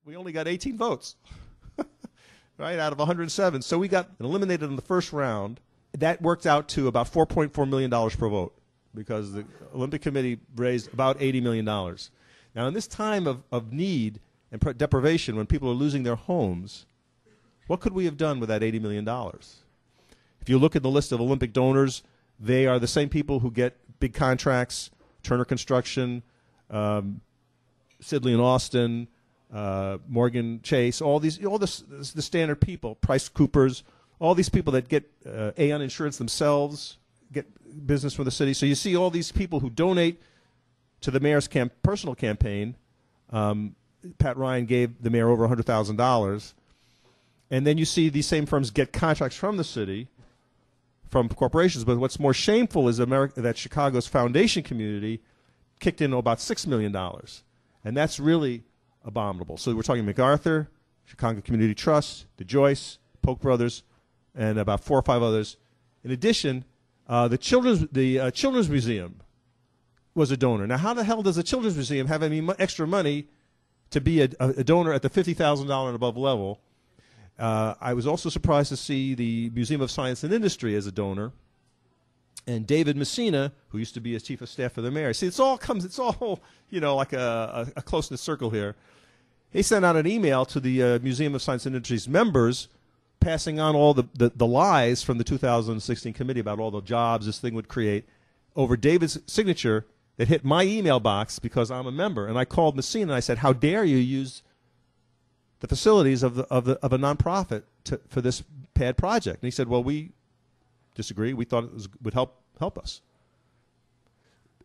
We only got 18 votes, right, out of 107. So we got eliminated in the first round. That worked out to about $4.4 million per vote because the Olympic Committee raised about $80 million. Now, in this time of need and deprivation, when people are losing their homes, what could we have done with that $80 million? If you look at the list of Olympic donors, they are the same people who get big contracts, Turner Construction, Sidley and Austin, Morgan Chase, all the standard people, Price Coopers, all these people that get Aon Insurance themselves, get business from the city. So you see all these people who donate to the mayor's personal campaign. Pat Ryan gave the mayor over $100,000. And then you see these same firms get contracts from the city, from corporations. But what's more shameful is that Chicago's foundation community kicked in about $6 million. And that's really abominable. So we're talking MacArthur, Chicago Community Trust, the Joyce, Polk Brothers, and about 4 or 5 others. In addition, the Children's Museum was a donor. Now, how the hell does the Children's Museum have any extra money to be a donor at the $50,000 and above level? I was also surprised to see the Museum of Science and Industry as a donor. And David Messina, who used to be as chief of staff for the mayor. See, it's all, like a close-knit circle here. He sent out an email to the Museum of Science and Industry's members, passing on all the lies from the 2016 committee about all the jobs this thing would create over David's signature that hit my email box because I'm a member. And I called Messina and I said, how dare you use the facilities of a nonprofit for this bad project? And he said, well, we disagree. We thought it would help us.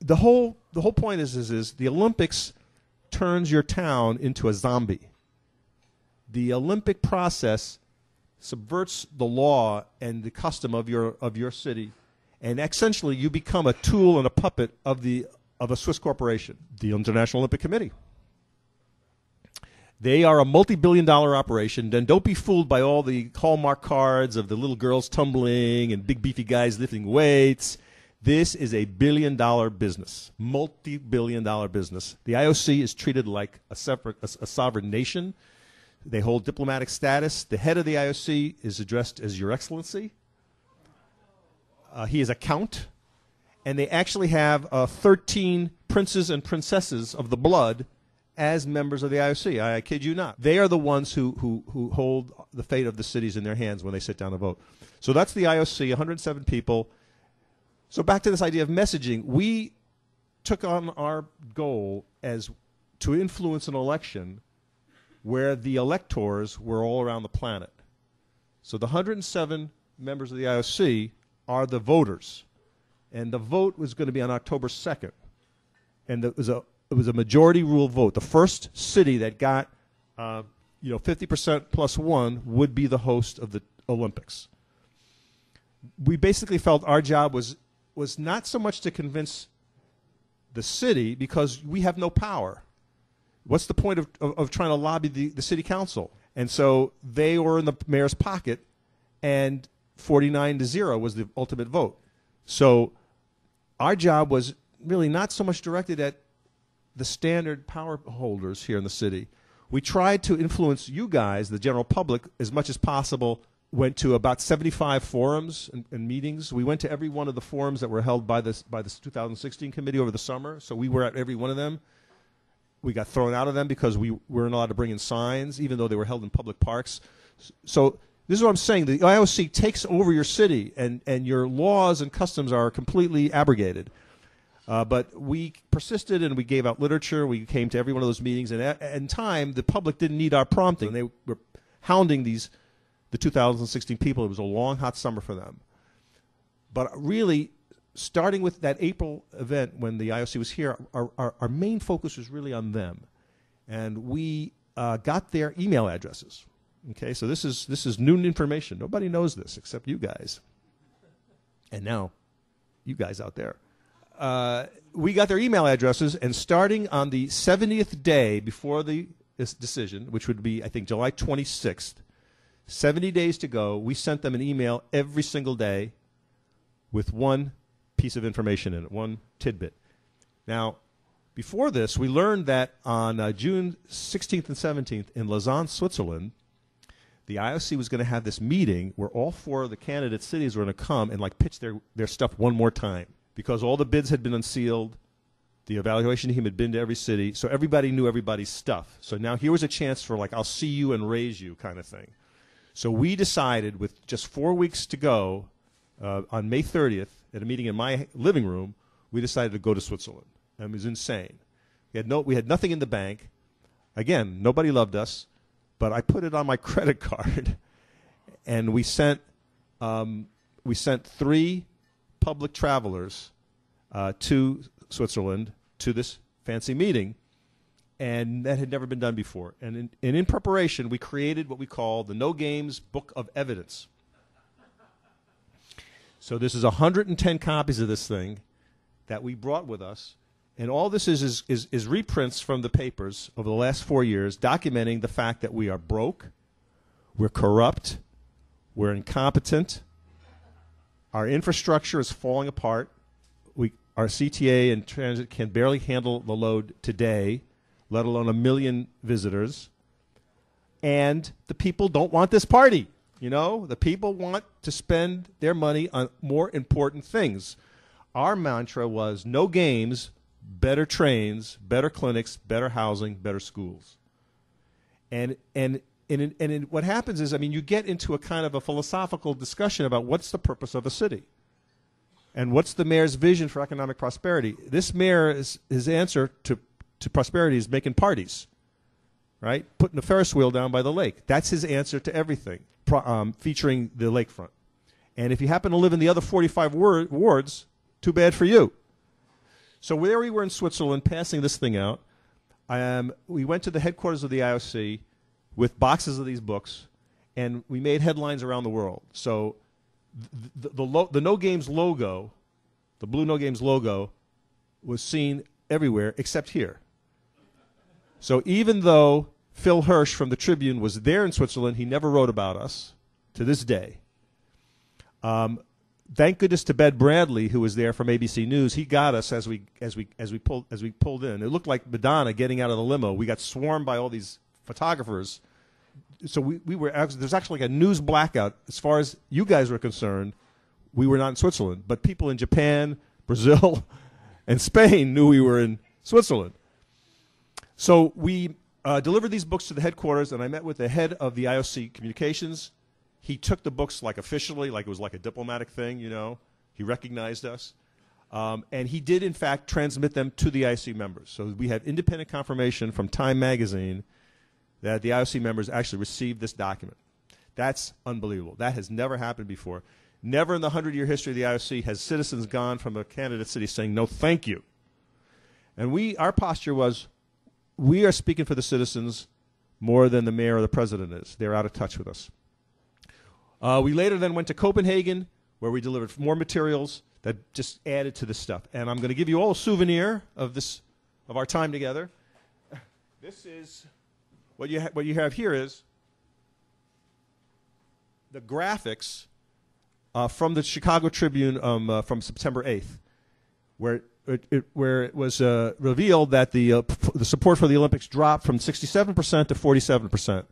The whole point is the Olympics turns your town into a zombie. The Olympic process subverts the law and the custom of your city, and essentially you become a tool and a puppet of a Swiss corporation, the International Olympic Committee. They are a multi-billion-dollar operation. Then don't be fooled by all the Hallmark cards of the little girls tumbling and big beefy guys lifting weights. This is a billion-dollar business, multi-billion-dollar business. The IOC is treated like a sovereign nation. They hold diplomatic status. The head of the IOC is addressed as Your Excellency. He is a count. And they actually have 13 princes and princesses of the blood as members of the IOC. I kid you not. They are the ones who hold the fate of the cities in their hands when they sit down to vote. So that's the IOC, 107 people. So back to this idea of messaging. We took on our goal as to influence an election where the electors were all around the planet. So the 107 members of the IOC are the voters. And the vote was going to be on October 2nd. And it was a majority rule vote. The first city that got 50% plus one would be the host of the Olympics. We basically felt our job was not so much to convince the city because we have no power. What's the point of trying to lobby the city council? And so they were in the mayor's pocket, and 49-0 was the ultimate vote. So our job was really not so much directed at the standard power holders here in the city. We tried to influence you guys, the general public, as much as possible. Went to about 75 forums and meetings. We went to every one of the forums that were held by this 2016 committee over the summer. So we were at every one of them. We got thrown out of them because we weren't allowed to bring in signs, even though they were held in public parks. So this is what I'm saying. The IOC takes over your city, and your laws and customs are completely abrogated. But we persisted, and we gave out literature. We came to every one of those meetings. And in time, the public didn't need our prompting. They were hounding the 2016 people. It was a long, hot summer for them. But really, starting with that April event when the IOC was here, our main focus was really on them. And we got their email addresses. Okay, so this is new information. Nobody knows this except you guys. And now, you guys out there. We got their email addresses, and starting on the 70th day before this decision, which would be, I think, July 26th, 70 days to go, we sent them an email every single day with one piece of information in it, one tidbit. Now, Before this, we learned that on June 16th and 17th in Lausanne, Switzerland, the IOC was going to have this meeting where all 4 of the candidate cities were going to come and like pitch their stuff one more time because all the bids had been unsealed. The evaluation team had been to every city, so everybody knew everybody's stuff. So now here was a chance for like, I'll see you and raise you kind of thing. So we decided with just 4 weeks to go, on May 30th, at a meeting in my living room, we decided to go to Switzerland. And it was insane. We had nothing in the bank. Again, nobody loved us, but I put it on my credit card, and we sent 3 public travelers to Switzerland to this fancy meeting, and that had never been done before. And in preparation, we created what we call the No Games Book of Evidence. So this is 110 copies of this thing that we brought with us, and all this is reprints from the papers over the last 4 years documenting the fact that we are broke, we're corrupt, we're incompetent, our infrastructure is falling apart, our CTA and transit can barely handle the load today, let alone 1 million visitors. And the people don't want this party. You know, the people want to spend their money on more important things. Our mantra was no games, better trains, better clinics, better housing, better schools. And what happens is, I mean, you get into a kind of a philosophical discussion about what's the purpose of a city. And what's the mayor's vision for economic prosperity? This mayor, his answer to prosperity is making parties, right? Putting a Ferris wheel down by the lake. That's his answer to everything, featuring the lakefront. And if you happen to live in the other 45 wards, too bad for you. So there we were in Switzerland passing this thing out. We went to the headquarters of the IOC with boxes of these books, and we made headlines around the world. So the No Games logo, the blue No Games logo, was seen everywhere except here. So even though Phil Hirsch from the Tribune was there in Switzerland, he never wrote about us to this day. Thank goodness to Ben Bradley, who was there from ABC News. He got us as we pulled in. It looked like Madonna getting out of the limo. We got swarmed by all these photographers. So we were there's actually like a news blackout as far as you guys were concerned. We were not in Switzerland, but people in Japan, Brazil, and Spain knew we were in Switzerland. So we delivered these books to the headquarters, and I met with the head of the IOC communications. He took the books like officially, like it was like a diplomatic thing, you know. He recognized us. And he did, in fact, transmit them to the IOC members. So we have independent confirmation from Time Magazine that the IOC members actually received this document. That's unbelievable. That has never happened before. Never in the 100-year history of the IOC has citizens gone from a candidate city saying, no, thank you. And our posture was, we are speaking for the citizens more than the mayor or the president is. They're out of touch with us. We later then went to Copenhagen, where we delivered more materials that just added to this stuff. And I'm going to give you all a souvenir of our time together. This is... What you have here is the graphics from the Chicago Tribune from September 8th, where it was revealed that the support for the Olympics dropped from 67% to 47%.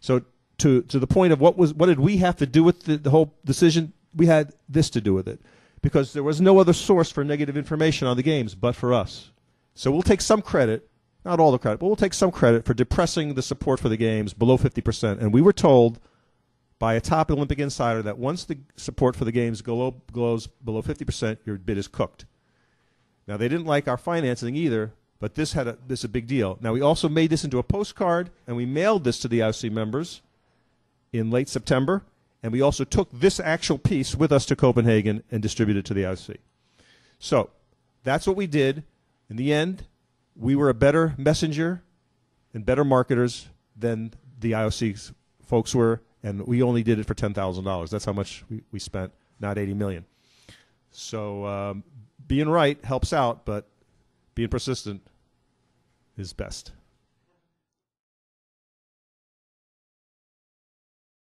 So to the point of what did we have to do with the whole decision? We had this to do with it, because there was no other source for negative information on the games but for us. So we'll take some credit. Not all the credit, but we'll take some credit for depressing the support for the games below 50%. And we were told by a top Olympic insider that once the support for the games goes below 50%, your bid is cooked. Now, they didn't like our financing either, but this is a big deal. Now, we also made this into a postcard, and we mailed this to the IOC members in late September. And we also took this actual piece with us to Copenhagen and distributed it to the IOC. So that's what we did. In the end, we were a better messenger and better marketers than the IOC folks were, and we only did it for $10,000. That's how much we spent, not $80 million. So being right helps out, but being persistent is best.